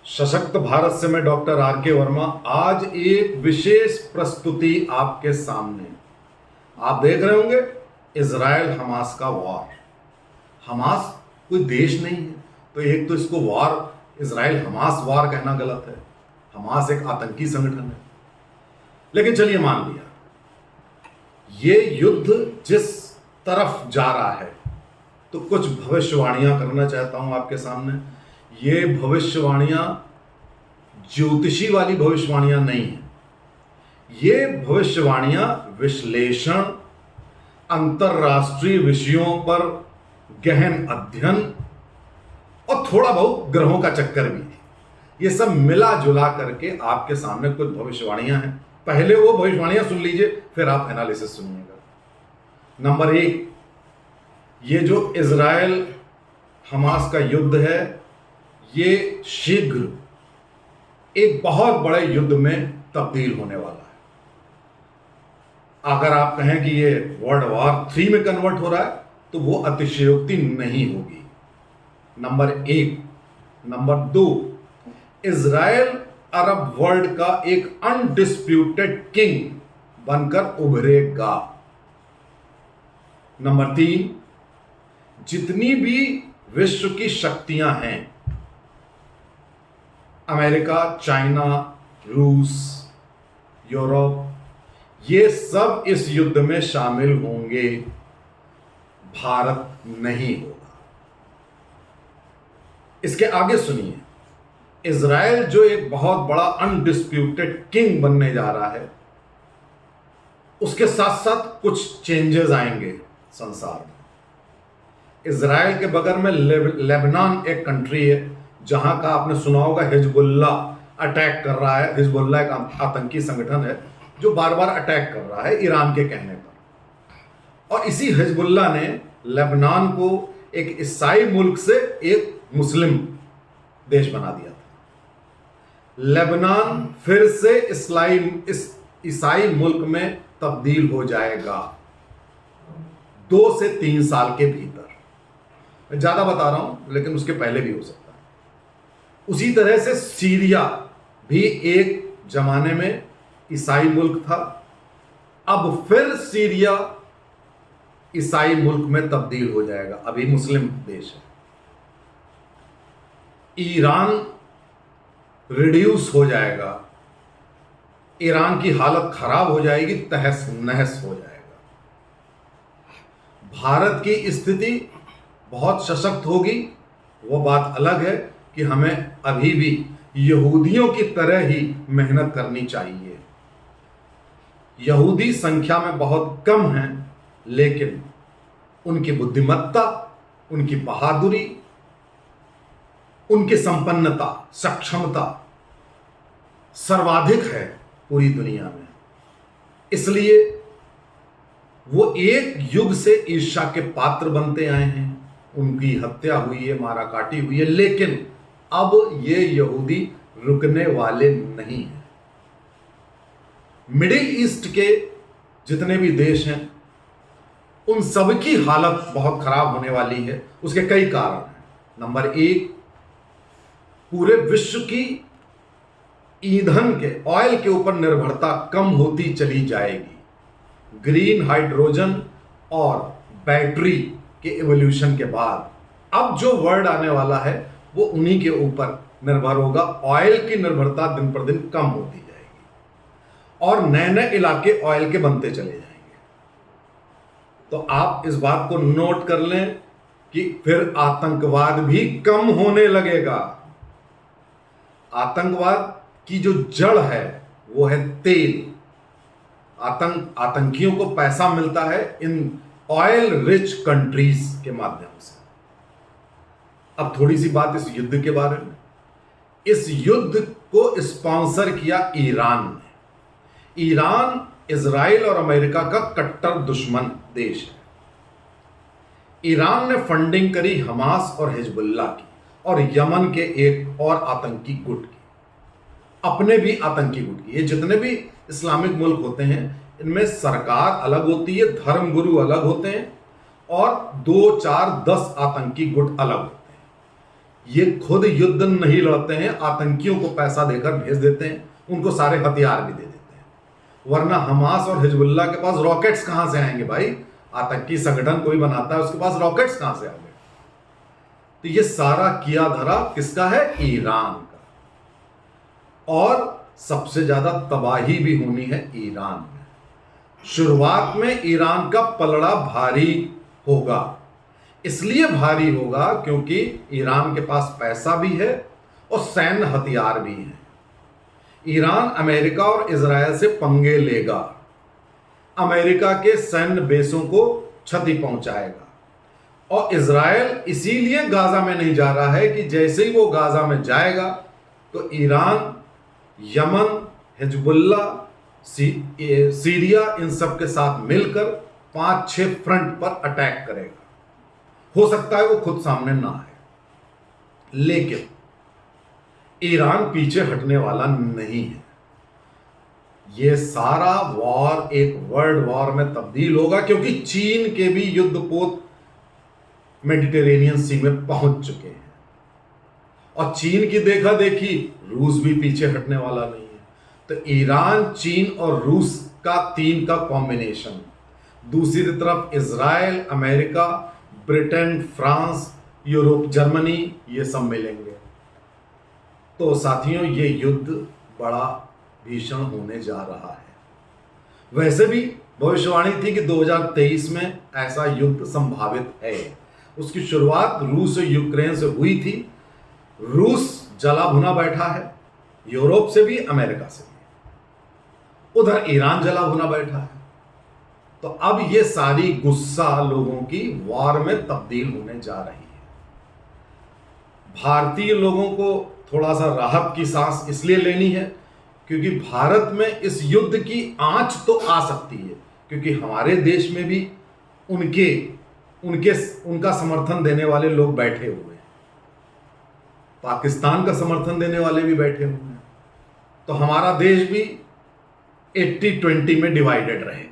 सशक्त भारत से मैं डॉक्टर आर के वर्मा आज एक विशेष प्रस्तुति आपके सामने। आप देख रहे होंगे इजराइल हमास का वॉर। हमास कोई देश नहीं है, तो एक तो इसको वॉर, इजराइल हमास वॉर कहना गलत है। हमास एक आतंकी संगठन है। लेकिन चलिए मान लिया, ये युद्ध जिस तरफ जा रहा है, तो कुछ भविष्यवाणियां करना चाहता हूं आपके सामने। ये भविष्यवाणियां ज्योतिषी वाली भविष्यवाणियां नहीं है। ये भविष्यवाणियां विश्लेषण, अंतरराष्ट्रीय विषयों पर गहन अध्ययन और थोड़ा बहुत ग्रहों का चक्कर भी है। ये सब मिला जुला करके आपके सामने कुछ भविष्यवाणियां हैं। पहले वो भविष्यवाणियां सुन लीजिए, फिर आप एनालिसिस सुनिएगा। नंबर एक, ये जो इजराइल हमास का युद्ध है, ये शीघ्र एक बहुत बड़े युद्ध में तब्दील होने वाला है। अगर आप कहें कि ये वर्ल्ड वॉर 3 में कन्वर्ट हो रहा है, तो वो अतिशयोक्ति नहीं होगी। नंबर एक। नंबर दो, इजराइल अरब वर्ल्ड का एक अनडिस्प्यूटेड किंग बनकर उभरेगा। नंबर तीन, जितनी भी विश्व की शक्तियां हैं, अमेरिका, चाइना, रूस, यूरोप, ये सब इस युद्ध में शामिल होंगे। भारत नहीं होगा। इसके आगे सुनिए, इजराइल जो एक बहुत बड़ा अनडिस्प्यूटेड किंग बनने जा रहा है, उसके साथ साथ कुछ चेंजेस आएंगे संसार में। इजराइल के बगल में लेबनान एक कंट्री है, जहां का आपने सुना होगा हिजबुल्ला अटैक कर रहा है। हिजबुल्ला एक आतंकी संगठन है जो बार बार अटैक कर रहा है ईरान के कहने पर। और इसी हिजबुल्ला ने लेबनान को एक ईसाई मुल्क से एक मुस्लिम देश बना दिया था। लेबनान फिर से इस ईसाई मुल्क में तब्दील हो जाएगा 2 से 3 साल के भीतर। मैं ज्यादा बता रहा हूं, लेकिन उसके पहले भी हो सकता है। उसी तरह से सीरिया भी एक जमाने में ईसाई मुल्क था, अब फिर सीरिया ईसाई मुल्क में तब्दील हो जाएगा, अभी मुस्लिम देश है। ईरान रिड्यूस हो जाएगा, ईरान की हालत खराब हो जाएगी, तहस नहस हो जाएगा। भारत की स्थिति बहुत सशक्त होगी। वो बात अलग है कि हमें अभी भी यहूदियों की तरह ही मेहनत करनी चाहिए। यहूदी संख्या में बहुत कम हैं, लेकिन उनकी बुद्धिमत्ता, उनकी बहादुरी, उनकी संपन्नता, सक्षमता सर्वाधिक है पूरी दुनिया में। इसलिए वो एक युग से ईर्ष्या के पात्र बनते आए हैं। उनकी हत्या हुई है, मारा काटी हुई है, लेकिन अब ये यहूदी रुकने वाले नहीं हैं। मिडिल ईस्ट के जितने भी देश हैं, उन सब की हालत बहुत खराब होने वाली है। उसके कई कारण हैं। नंबर एक, पूरे विश्व की ईंधन के, ऑयल के ऊपर निर्भरता कम होती चली जाएगी। ग्रीन हाइड्रोजन और बैटरी के इवोल्यूशन के बाद अब जो वर्ल्ड आने वाला है, वो उन्हीं के ऊपर निर्भर होगा। ऑयल की निर्भरता दिन पर दिन कम होती जाएगी और नए नए इलाके ऑयल के बनते चले जाएंगे। तो आप इस बात को नोट कर लें कि फिर आतंकवाद भी कम होने लगेगा। आतंकवाद की जो जड़ है वो है तेल। आतंकियों को पैसा मिलता है इन ऑयल रिच कंट्रीज के माध्यम से। अब थोड़ी सी बात इस युद्ध के बारे में। इस युद्ध को स्पॉन्सर किया ईरान ने। ईरान इजराइल और अमेरिका का कट्टर दुश्मन देश है। ईरान ने फंडिंग करी हमास और हिजबुल्ला की, और यमन के एक और आतंकी गुट की, अपने भी आतंकी गुट की। ये जितने भी इस्लामिक मुल्क होते हैं, इनमें सरकार अलग होती है, धर्मगुरु अलग होते हैं, और 2, 4, 10 आतंकी गुट अलग होते हैं। ये खुद युद्ध नहीं लड़ते हैं, आतंकियों को पैसा देकर भेज देते हैं, उनको सारे हथियार भी दे देते हैं। वरना हमास और हिजबुल्लाह के पास रॉकेट्स कहां से आएंगे भाई? आतंकी संगठन कोई बनाता है, उसके पास रॉकेट्स कहां से आएंगे? तो ये सारा किया धरा किसका है? ईरान का। और सबसे ज्यादा तबाही भी होनी है ईरान में। शुरुआत में ईरान का पलड़ा भारी होगा। इसलिए भारी होगा क्योंकि ईरान के पास पैसा भी है और सैन्य हथियार भी है। ईरान अमेरिका और इजराइल से पंगे लेगा, अमेरिका के सैन्य बेसों को क्षति पहुंचाएगा। और इजराइल इसीलिए गाजा में नहीं जा रहा है कि जैसे ही वो गाजा में जाएगा तो ईरान, यमन, हिजबुल्लाह, सीरिया, इन सब के साथ मिलकर 5-6 फ्रंट पर अटैक करेगा। हो सकता है वो खुद सामने ना आए, लेकिन ईरान पीछे हटने वाला नहीं है। ये सारा वॉर एक वर्ल्ड वॉर में तब्दील होगा क्योंकि चीन के भी युद्धपोत मेडिटेरेनियन सी में पहुंच चुके हैं और चीन की देखा देखी रूस भी पीछे हटने वाला नहीं है। तो ईरान, चीन और रूस का 3 का कॉम्बिनेशन, दूसरी तरफ Israel, America, Britain, France, Europe, Germany, ये सब मिलेंगे। तो साथियों, ये युद्ध बड़ा भीषण होने जा रहा है। वैसे भी भविष्यवाणी थी कि 2023 में ऐसा युद्ध संभावित है। उसकी शुरुआत रूस और यूक्रेन से हुई थी। रूस जला भुना बैठा है, यूरोप से भी, अमेरिका से भी। उधर ईरान जला भुना बैठा है। तो अब ये सारी गुस्सा लोगों की वॉर में तब्दील होने जा रही है। भारतीय लोगों को थोड़ा सा राहत की सांस इसलिए लेनी है क्योंकि भारत में इस युद्ध की आंच तो आ सकती है, क्योंकि हमारे देश में भी उनका समर्थन देने वाले लोग बैठे हुए हैं, पाकिस्तान का समर्थन देने वाले भी बैठे हुए हैं। तो हमारा देश भी 80-20 में डिवाइडेड रहेगा।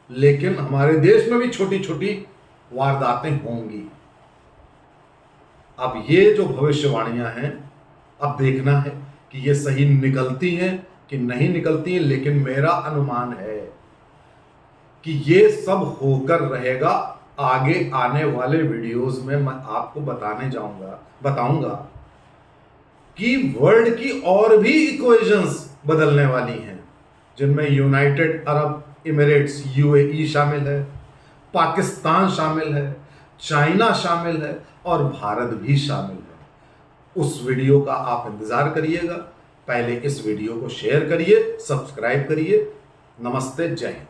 लेकिन हमारे देश में भी छोटी छोटी वारदातें होंगी। अब ये जो भविष्यवाणियां हैं, अब देखना है कि ये सही निकलती हैं कि नहीं निकलती हैं। लेकिन मेरा अनुमान है कि ये सब होकर रहेगा। आगे आने वाले वीडियोस में मैं आपको बताऊंगा कि वर्ल्ड की और भी इक्वेशंस बदलने वाली हैं, जिनमें यूनाइटेड अरब इमिरेट्स यूएई शामिल है, पाकिस्तान शामिल है, चाइना शामिल है और भारत भी शामिल है। उस वीडियो का आप इंतजार करिएगा। पहले इस वीडियो को शेयर करिए, सब्सक्राइब करिए। नमस्ते, जय हिंद।